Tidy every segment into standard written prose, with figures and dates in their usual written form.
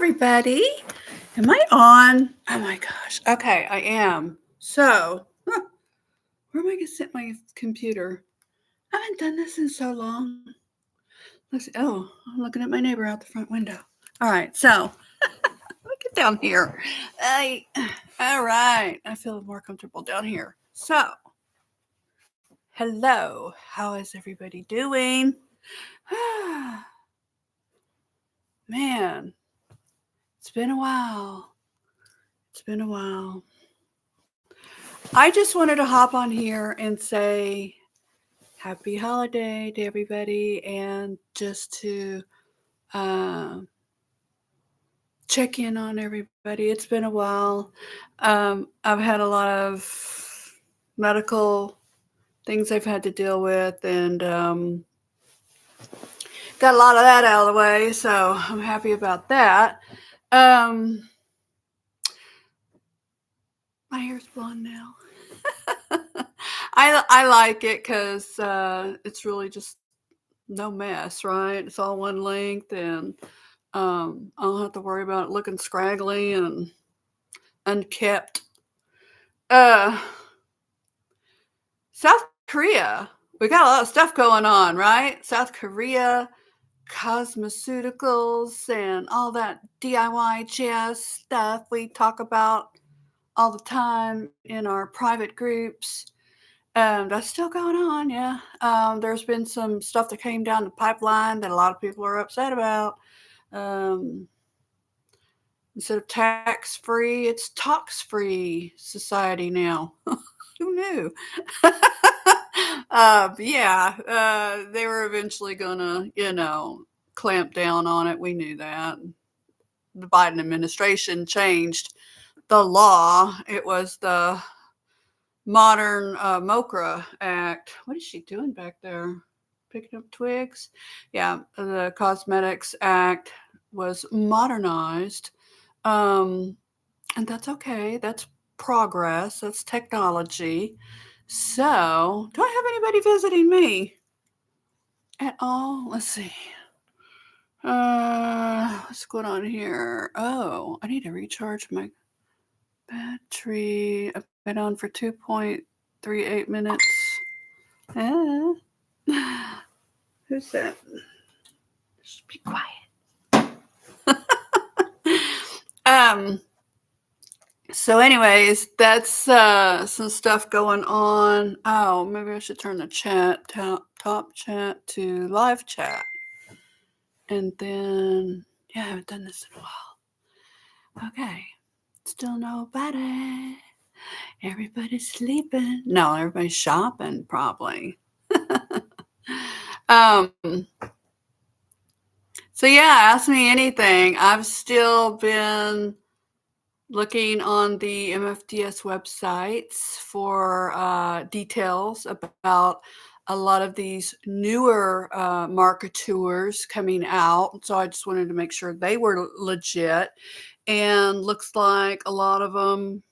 everybody. Am I on? Oh my gosh. Okay, I am. So, where am I going to sit my computer? I haven't done this in so long. Let's see. Oh, I'm looking at my neighbor out the front window. All right, so get down here. All right, I feel more comfortable down here. So, hello. How is everybody doing? Man, it's been a while. It's been a while. I just wanted to hop on here and say happy holiday to everybody and just to uh, check in on everybody. It's been a while. I've had a lot of medical things I've had to deal with and got a lot of that out of the way. So I'm happy about that. Um, my hair's blonde now. I like it because it's really just no mess, right? It's all one length, and I don't have to worry about it looking scraggly and unkept. Uh, South Korea, we got a lot of stuff going on, right? South Korea, cosmeceuticals, and all that DIY jazz stuff we talk about all the time in our private groups. That's still going on, yeah. There's been some stuff that came down the pipeline that a lot of people are upset about. Um, Instead of tax free, it's tox free society now. Who knew? They were eventually gonna, clamp down on it. We knew that. The Biden administration changed the law. It was the modern MOCRA Act. What is she doing back there? Picking up twigs? Yeah, the Cosmetics Act was modernized. Um, and that's okay. That's progress. That's technology. So, do I have anybody visiting me at all? Let's see. What's going on here? Oh, I need to recharge my battery. I've been on for 2.38 minutes. Ah. Who's that? Just be quiet. So anyways, that's some stuff going on. Oh, maybe I should turn the top chat to live chat. And then, yeah, I haven't done this in a while. Okay. Still nobody. Everybody's sleeping. No, everybody's shopping probably. um, so yeah, ask me anything. I've still been looking on the MFDS websites for details about a lot of these newer marketeurs coming out. So I just wanted to make sure they were legit. And looks like a lot of them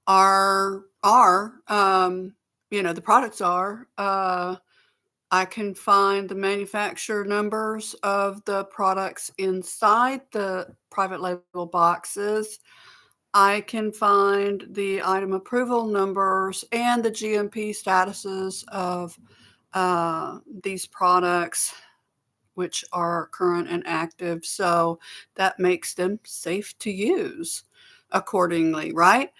are the products are. I can find the manufacturer numbers of the products inside the private label boxes. I can find the item approval numbers and the GMP statuses of these products, which are current and active. So that makes them safe to use accordingly, right?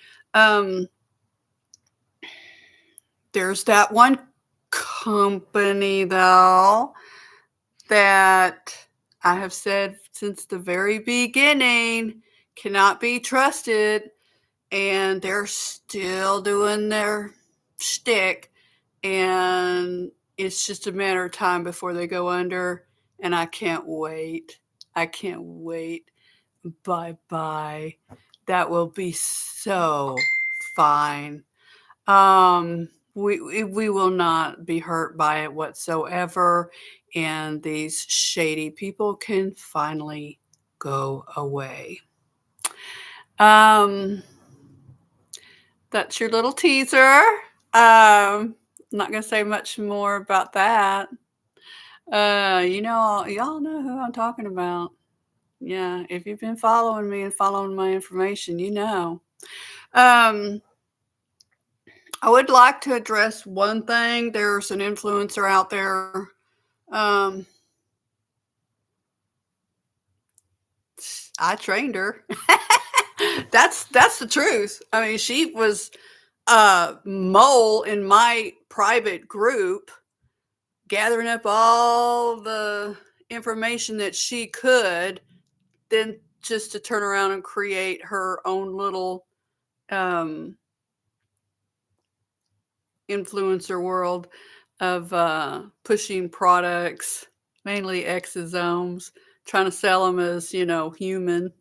There's that one company, though, that I have said since the very beginning cannot be trusted, and they're still doing their shtick, and it's just a matter of time before they go under, and I can't wait. I can't wait. Bye-bye. That will be so fine. We will not be hurt by it whatsoever, and these shady people can finally go away. That's your little teaser. I'm not gonna say much more about that. Y'all know who I'm talking about. Yeah, if you've been following me and following my information, you know. Um, I would like to address one thing. There's an influencer out there. Um, I trained her. That's the truth. I mean, she was a mole in my private group, gathering up all the information that she could, then just to turn around and create her own little um, influencer world of pushing products, mainly exosomes, trying to sell them as, human.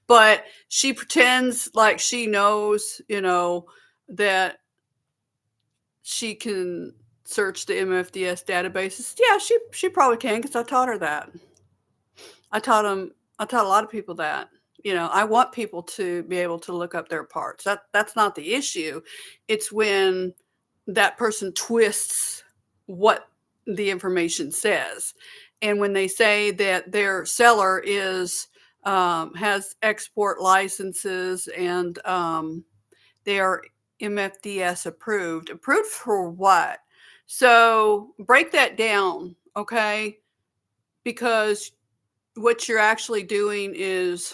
But she pretends like she knows, that she can search the MFDS databases. Yeah, she probably can because I taught her that. I taught a lot of people that. I want people to be able to look up their parts. That's not the issue. It's when that person twists what the information says. And when they say that their seller has export licenses and they are MFDS approved. Approved for what? So break that down, okay? Because what you're actually doing is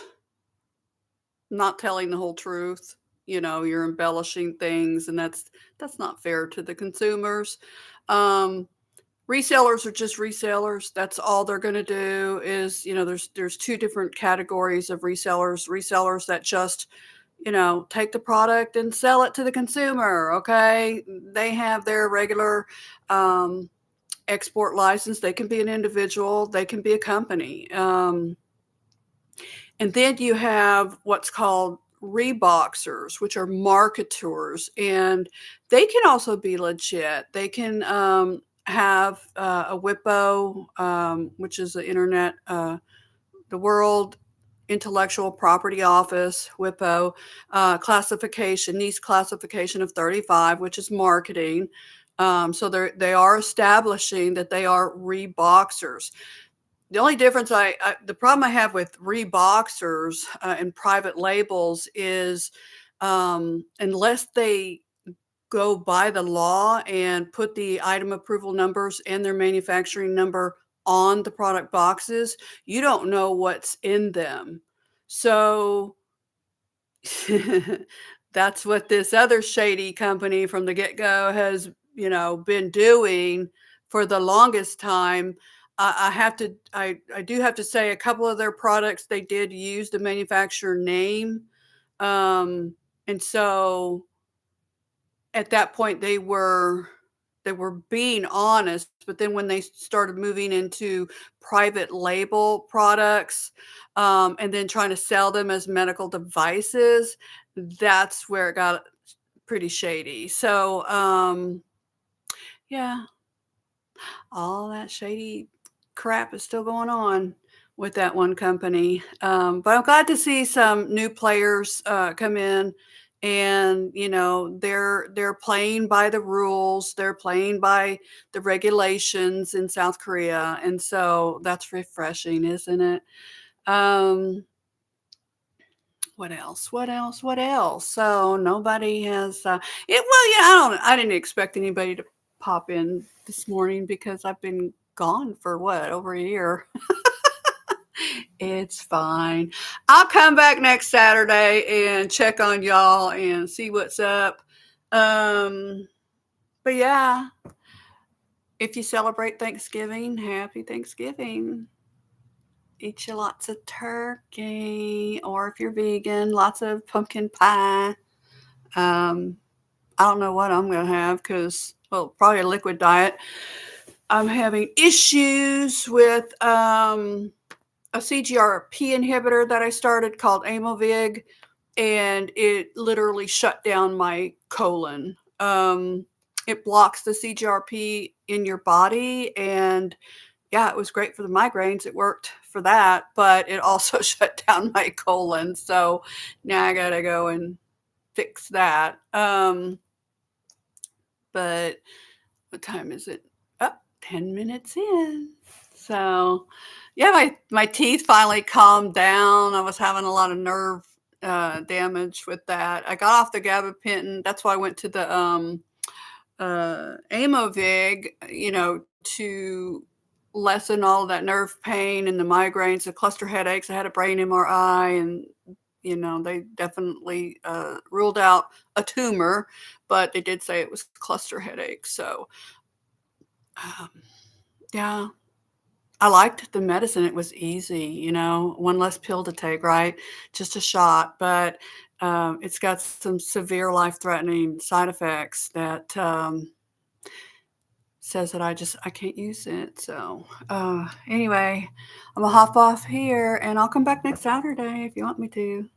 not telling the whole truth. You're embellishing things, and that's not fair to the consumers. Um, Resellers are just resellers. That's all they're going to do is, there's two different categories of resellers. Resellers that just, take the product and sell it to the consumer. Okay. They have their regular export license. They can be an individual, they can be a company. And then you have what's called reboxers, which are marketers, and they can also be legit. They can have a WIPO, which is the World Intellectual Property Office, WIPO, classification, NIST classification of 35, which is marketing. So they are establishing that they are reboxers. The only difference the problem I have with reboxers and private labels is unless they go by the law and put the item approval numbers and their manufacturing number on the product boxes, you don't know what's in them. So that's what this other shady company from the get-go has, been doing for the longest time. I do have to say a couple of their products, they did use the manufacturer name. And so at that point they were being honest, but then when they started moving into private label products, and then trying to sell them as medical devices, that's where it got pretty shady. So, yeah, all that shady crap is still going on with that one company. But I'm glad to see some new players come in, and they're playing by the rules. They're playing by the regulations in South Korea, and so that's refreshing, isn't it? Um, what else? What else? What else? So nobody has it. Well, yeah, I didn't expect anybody to pop in this morning because I've been gone for what, over a year. It's fine. I'll come back next Saturday and check on y'all and see what's up. Um, but yeah, if you celebrate Thanksgiving, happy Thanksgiving. Eat you lots of turkey, or if you're vegan, lots of pumpkin pie. Um, I don't know what I'm going to have because, well, probably a liquid diet. I'm having issues with a CGRP inhibitor that I started called Aimovig, and it literally shut down my colon. It blocks the CGRP in your body, and yeah, it was great for the migraines. It worked for that, but it also shut down my colon. So now I got to go and fix that. But what time is it? Oh, 10 minutes in. So, yeah, my teeth finally calmed down. I was having a lot of nerve, damage with that. I got off the gabapentin. That's why I went to the, Aimovig, to lessen all of that nerve pain and the migraines, the cluster headaches. I had a brain MRI and, they definitely, ruled out a tumor, but they did say it was cluster headaches. So, um, yeah, I liked the medicine. It was easy, one less pill to take, right? Just a shot, but, it's got some severe life-threatening side effects that, says that I can't use it. So, anyway, I'm gonna hop off here and I'll come back next Saturday if you want me to.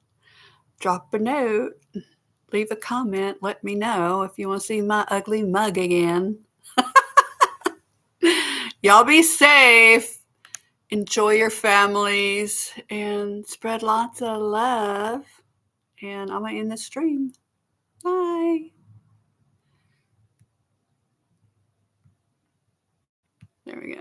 Drop a note, leave a comment, let me know if you want to see my ugly mug again. Y'all be safe. Enjoy your families and spread lots of love. And I'm going to end the stream. Bye. There we go.